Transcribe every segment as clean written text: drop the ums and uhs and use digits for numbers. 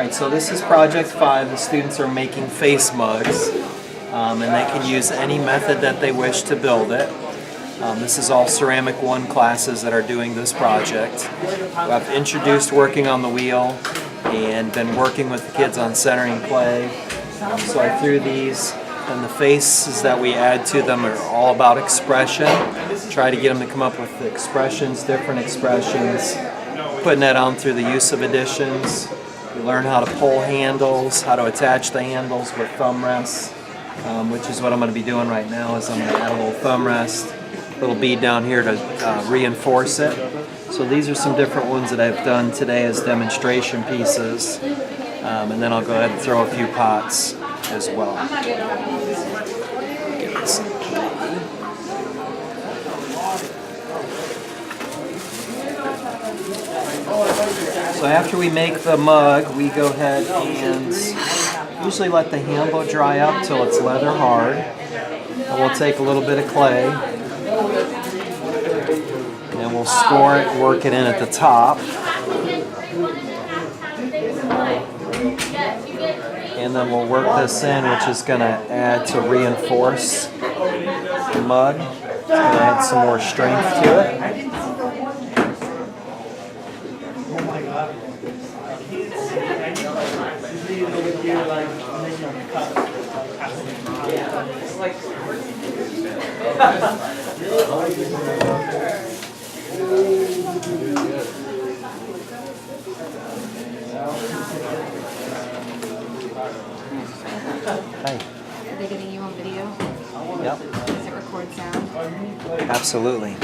Alright, so this is Project 5. The students are making face mugs, and they can use any method that they wish to build it. This is all Ceramic 1 classes that are doing this project. I've introduced working on the wheel and been working with the kids on centering clay. So I threw these, and the faces that we add to them are all about expression. Try to get them to come up with expressions, different expressions, putting that on through the use of additions. We learn how to pull handles, how to attach the handles with thumb rests, which is what I'm going to be doing right now. Is I'm going to add a little thumb rest, little bead down here to reinforce it. So these are some different ones that I've done today as demonstration pieces, and then I'll go ahead and throw a few pots as well. So after we make the mug, we go ahead and usually let the handle dry up till it's leather hard. And we'll take a little bit of clay and we'll score it, work it in at the top. And then we'll work this in, which is going to add to reinforce the mug. It's going to add some more strength to it. Hi. Are they getting you on video? Yep. Does it record sound? Absolutely.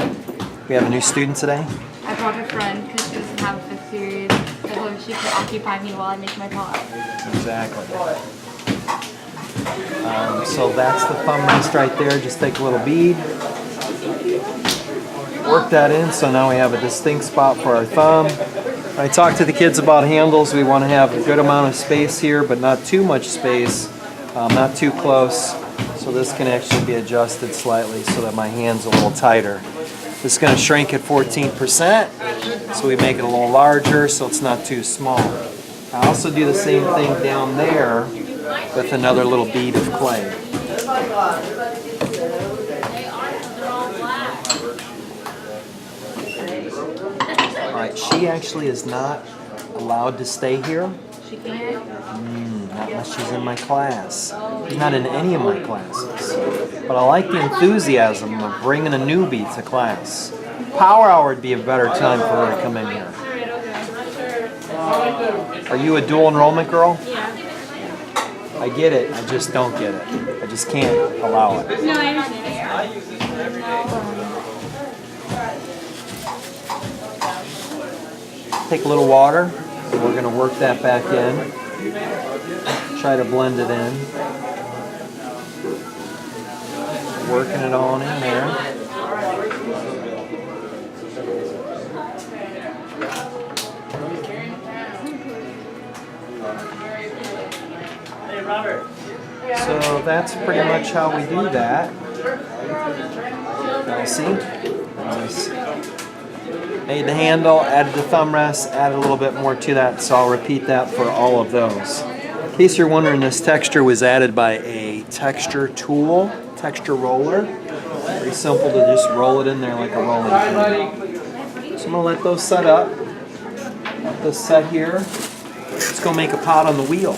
We have a new student today. I brought a friend because she doesn't have a fifth period. I hope she could occupy me while I make my pot. Exactly. So that's the thumb rest right there. Just take a little bead, work that in, so now we have a distinct spot for our thumb. I talked to the kids about handles. We want to have a good amount of space here, but not too much space, not too close. So this can actually be adjusted slightly so that my hand's a little tighter. This is going to shrink at 14%, so we make it a little larger so it's not too small. I also do the same thing down there with another little bead of clay. Alright, she actually is not allowed to stay here. She can't? Not unless she's in my class. She's not in any of my classes. But I like the enthusiasm of bringing a newbie to class. Power hour would be a better time for her to come in here. Are you a dual enrollment girl? Yeah. I get it, I just don't get it. I just can't allow it. No, I understand. Take a little water, and we're going to work that back in. Try to blend it in. Working it on in there. So that's pretty much how we do that. Now see? Nice. Made the handle, added the thumb rest, added a little bit more to that, so I'll repeat that for all of those. In case you're wondering, this texture was added by a texture tool, texture roller. Very simple to just roll it in there like a rolling pin. So I'm going to let those set up. Let this set here. Let's go make a pot on the wheel.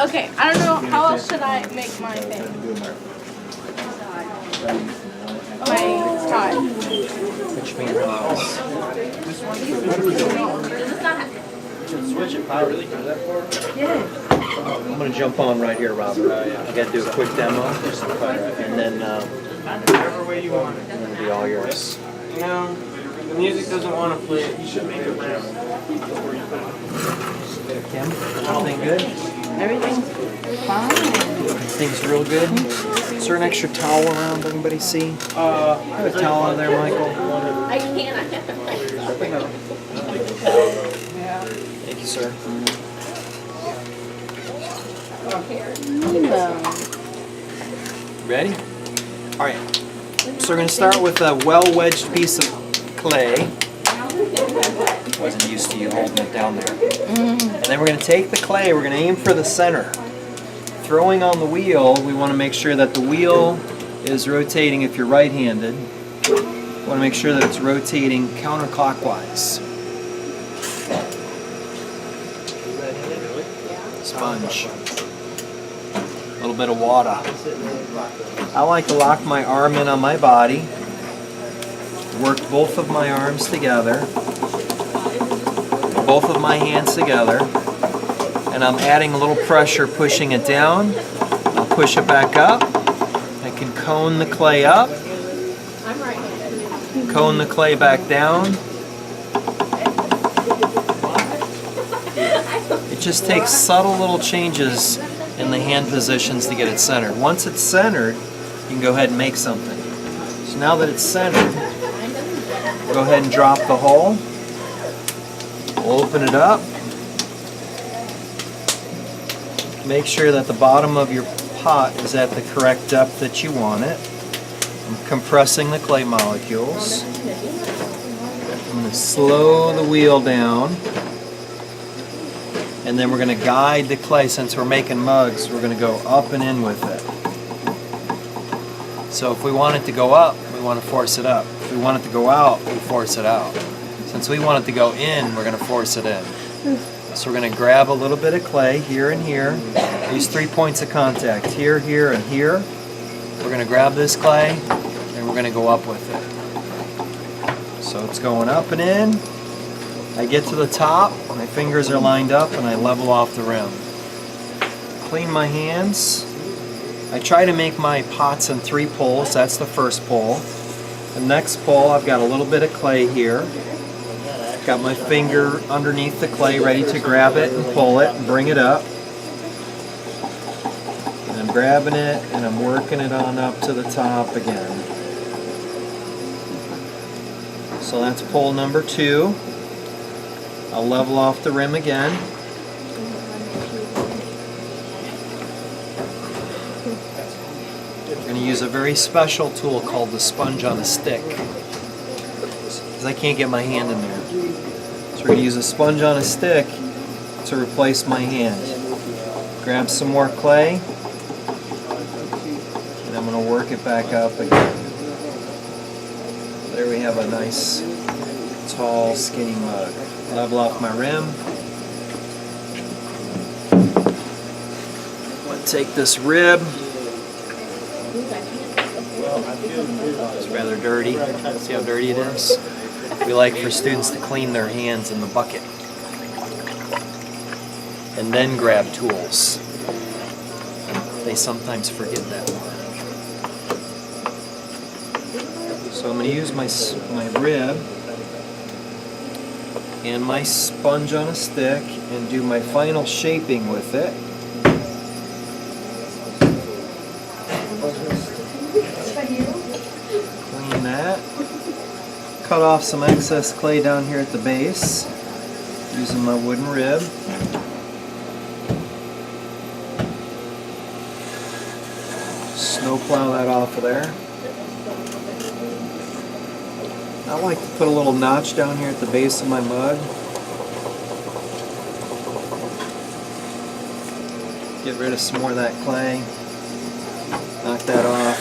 Okay, I don't know, how else should I make my thing? My tie. Which means Switch it power really good that for? I'm going to jump on right here, Robert. I got to do a quick demo, and then Whatever way you want it. it'll be all yours. You know, the music doesn't want to play it. You should make it loud. Kim, everything good? Everything's fine. Everything's real good? Is there an extra towel around? Anybody see? Have a towel in there, Michael. I can't. Thank you, sir. Ready? All right. So we're going to start with a well-wedged piece of clay. Wasn't used to you holding it down there. And then we're going to take the clay, we're going to aim for the center. Throwing on the wheel, we want to make sure that the wheel is rotating if you're right-handed. We want to make sure that it's rotating counterclockwise. Sponge. A little bit of water. I like to lock my arm in on my body. Work both of my arms together. Both of my hands together. And I'm adding a little pressure, pushing it down. I'll push it back up. I can cone the clay up. Cone the clay back down. It just takes subtle little changes in the hand positions to get it centered. Once it's centered, you can go ahead and make something. So now that it's centered, go ahead and drop the hole. We'll open it up. Make sure that the bottom of your pot is at the correct depth that you want it. I'm compressing the clay molecules. I'm going to slow the wheel down. And then we're going to guide the clay. Since we're making mugs, we're going to go up and in with it. So if we want it to go up, we want to force it up. If we want it to go out, we force it out. Since we want it to go in, we're going to force it in. So we're going to grab a little bit of clay here and here. These 3 points of contact, here, here, and here. We're going to grab this clay and we're going to go up with it. So it's going up and in. I get to the top, my fingers are lined up, and I level off the rim. Clean my hands. I try to make my pots in 3 pulls. That's the first pull. The next pull, I've got a little bit of clay here. Got my finger underneath the clay ready to grab it and pull it and bring it up. And I'm grabbing it and I'm working it on up to the top again. So that's pull number 2. I'll level off the rim again. We're going to use a very special tool called the sponge on a stick, because I can't get my hand in there. So we're going to use a sponge on a stick to replace my hand. Grab some more clay, and I'm going to work it back up again. There we have a nice, tall, skinny mug. Level off my rim. I'm going to take this rib. It's rather dirty. See how dirty it is? We like for students to clean their hands in the bucket. And then grab tools. They sometimes forget that one. So I'm going to use my rib and my sponge on a stick and do my final shaping with it. Clean that. Cut off some excess clay down here at the base using my wooden rib. Snowplow that off of there. I like to put a little notch down here at the base of my mug. Get rid of some more of that clay. Knock that off.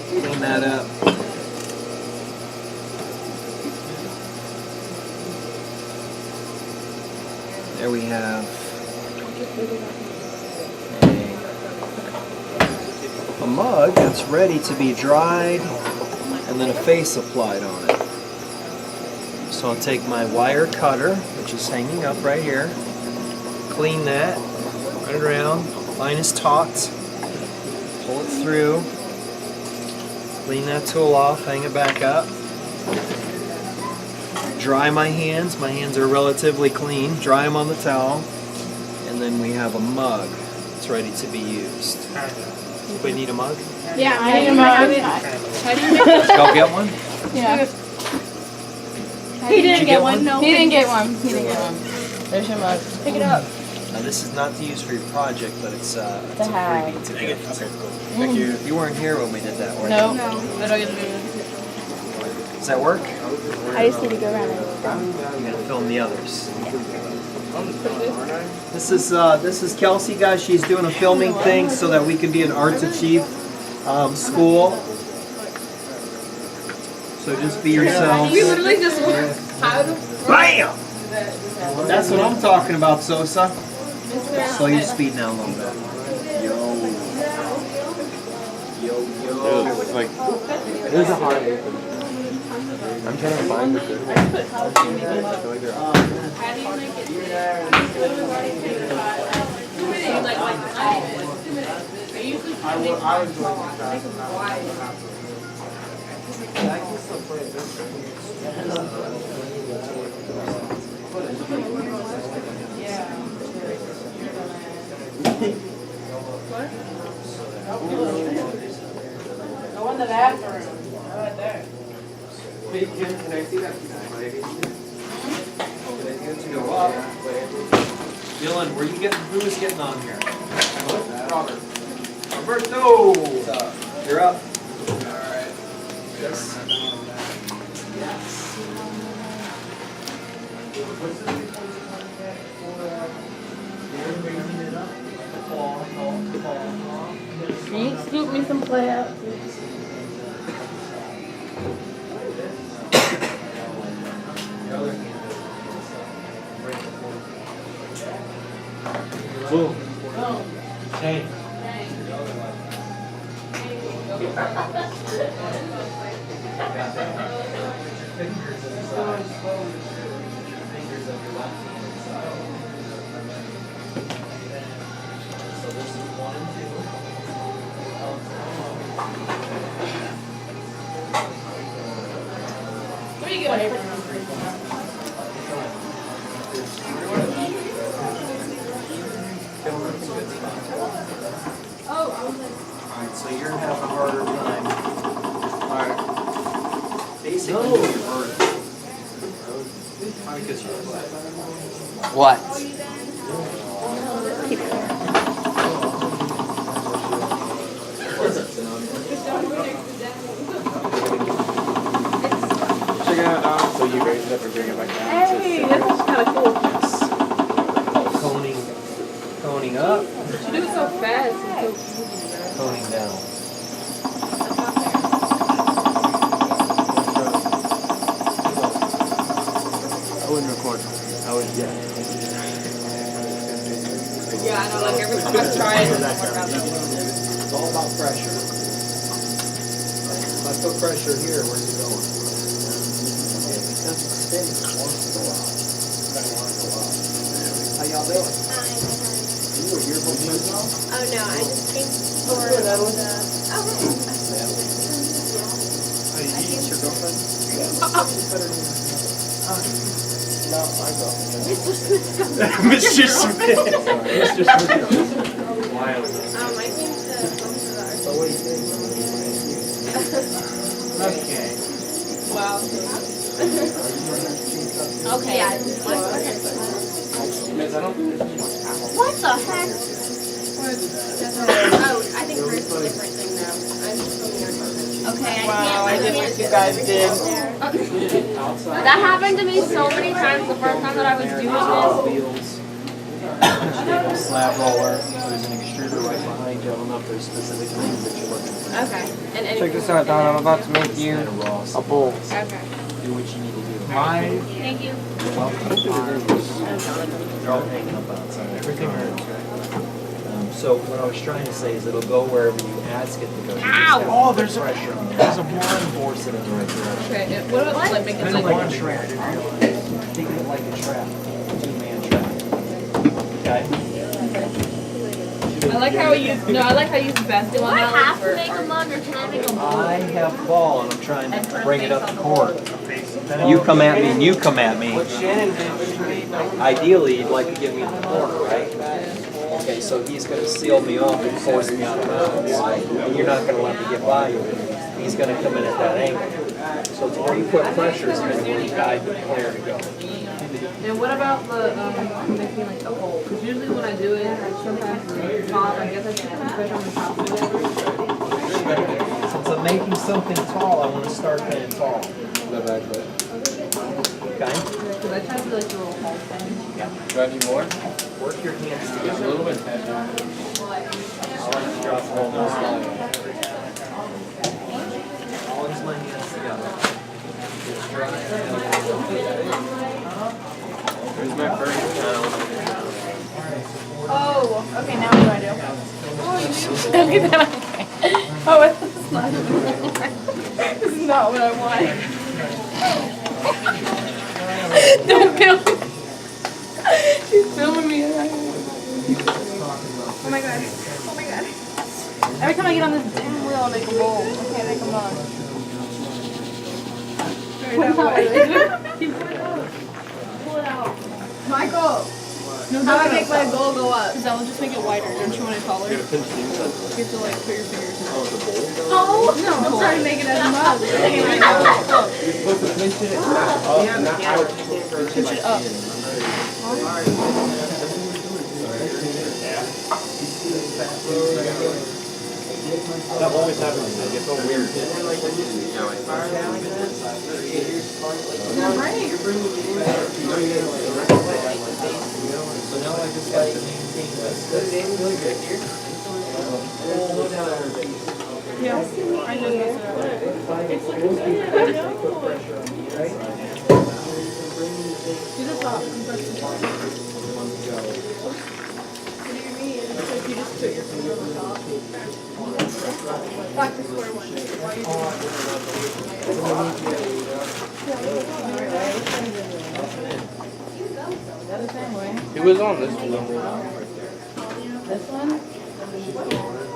Clean that up. There we have a mug that's ready to be dried and then a face applied on it. So I'll take my wire cutter, which is hanging up right here, clean that, run it around, line is taut, pull it through, clean that tool off, hang it back up, dry my hands are relatively clean, dry them on the towel, and then we have a mug that's ready to be used. Anybody need a mug? Yeah, I need a mug. Y'all get one? Yeah. He didn't you get get one. one? No. He didn't get one. He didn't get one. There's your mug. Pick it up. Now this is not to use for your project, but it's a have. freebie to gift. Thank you. You weren't here when we did that, were you? No. No. I don't get to do it. Does that work? I just need to go around and I'm gonna film the others. This is Kelsey, guys. She's doing a filming thing so that we can be an Arts Achieve school. So just be yourselves. We literally just went out of Bam! That's what I'm talking about, Sosa. Slow your speed down a little bit. Like, there's a hard. I'm trying to find it. Go in the bathroom. Right there. Hey, Kim, can I see that? To go up. Dylan, who is getting on here? Robert. Roberto! You're up. Alright. Yes. Can you scoop me some play out? Boom. Hey. Where you going? Alright, so you're gonna have a harder time. Alright. Basically, you're hurt. Probably because you're wet. What? Check it out, Dom. So you raise it up and bring it back down. Hey, this is kind of cool. Coning up, You do it so fast. coning down. I wouldn't record. I would, yeah. Yeah, I know. Like every time I try it, it doesn't work out that well. It's all about pressure. If I put pressure here, where's it going? Okay, because it's spinning, it wants to go out. How y'all doing? You were here before as well? Oh no, I just came for the. Oh, Hey, it's your girlfriend? No, I go. Mr. Smith. Mr. Smith. Wild. I came to come to the So what do you think? Okay. Wow. Okay. Yeah. What the heck? Oh, I think we're a different thing now. I'm just filming our content. Okay. Wow, I did what you guys did. That happened to me so many times the first time that I was doing this. Wheels. Slab roller. There's an extruder right behind you. I don't know if there's specific things that you're looking for. Okay. Check this out, Don. I'm about to make you a bowl. Okay. Do what you need to do. Thank you. They're all hanging up outside. Everything hurts, right? So what I was trying to say is it'll go wherever you ask it to go. You just have to put pressure on it. There's a one. Force it in the right direction. Okay. What about like making Think like of it like a trap. Think of it like a trap. Two-man trap. Okay? I like how you I like how you use basketball Do I analogy have to for make a art. mug or can I make a I bowl? have the ball and I'm trying to bring it up the court. You come at me and you come at me. Ideally, you'd like to get me in the corner, right? Okay, so he's going to seal me off and force me out of bounds. And you're not going to let me get by you. He's going to come in at that angle. So it's where you put pressure is going to really guide the player to go. And what about the making like a hole? Because usually when I do it, sometimes it's top. I guess I should push on the top or whatever. Since I'm making something tall, I want to start that tall. The back foot. Okay? Because I try to do like a little hole thing. Do I need more? Work your hands Just a together. little bit heavier. I'll just drop a little more. I'll use my hands together. Here's my first channel. Oh, okay, now what do I do? Okay, then okay. Oh, it's not. This is not what I want. Don't film me. She's filming me. Oh my god. Oh my god. Every time I get on this damn wheel, I make a bowl. I can't make a mug. Pull it out. Michael! How do I make my bowl go up? Because that will just make it wider. Don't you want it taller? You have to like put your fingers in. Oh, no, I'm trying to make it as a mug. Anyway, go. You're supposed to pinch it up, not out. Push it up. That always happens. It gets all weird. So now I just have to maintain this. Yeah. I just messed it up. Do the top. Compress the top. What do you mean? It's like you just put your finger on the top. Back to square one. He was on this one. This one?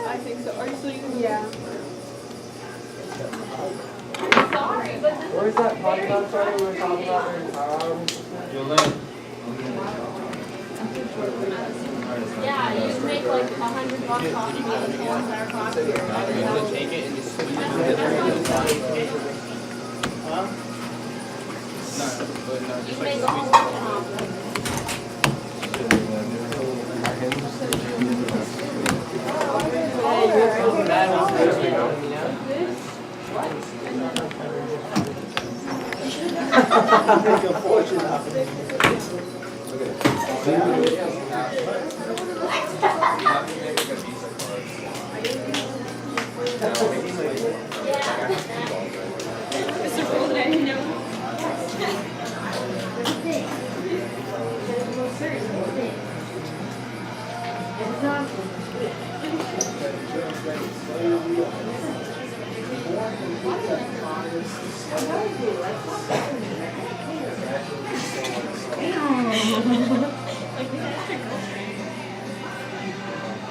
I think so. Are you still using? Yeah. Where's that podcast started we were talking about? Yeah, you just make like $100 off the ones that are popular. Take it and just swing it. You make all of them.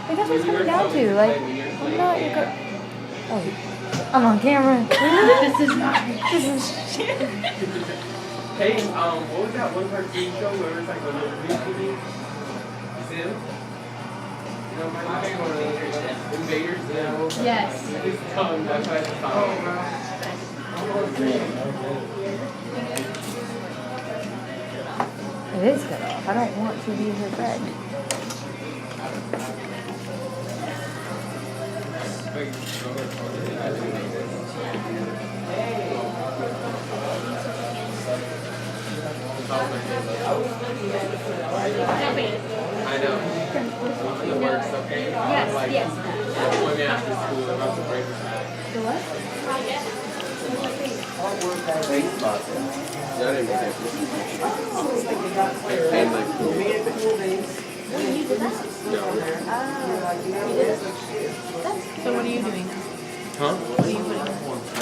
Like, that's what it's coming down to. Like, I'm not your girl. Oh, I'm on camera. This is not. This is shit. Hey, what was that one cartoon show where it's like a little movie? You see him? You know, my favorite Invaders? Yeah. Yes. His tongue, that's why it's It is cut off. I don't want to be her friend. I know. It works, okay? Yes, Like, yes. when we after school, about to break the back. The what? Face spots. That didn't make it. And like, So what are you doing? huh? What are you putting in?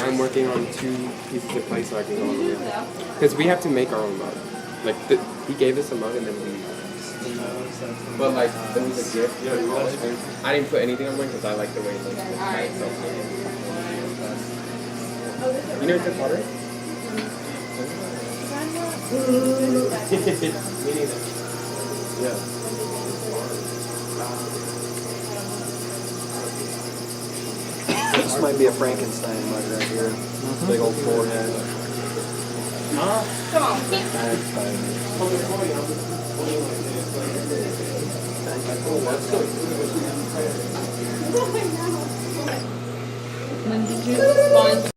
I'm working on 2 pieces of clay so I can go on the mug. Because we have to make our own mug. Like, he gave us a mug and then we... But like, it was a gift. I didn't put anything on mine because I like the way it looks by itself. You know the pottery? Me neither. Yeah. This might be a Frankenstein mug right here. Big old forehead. Come on. And then did you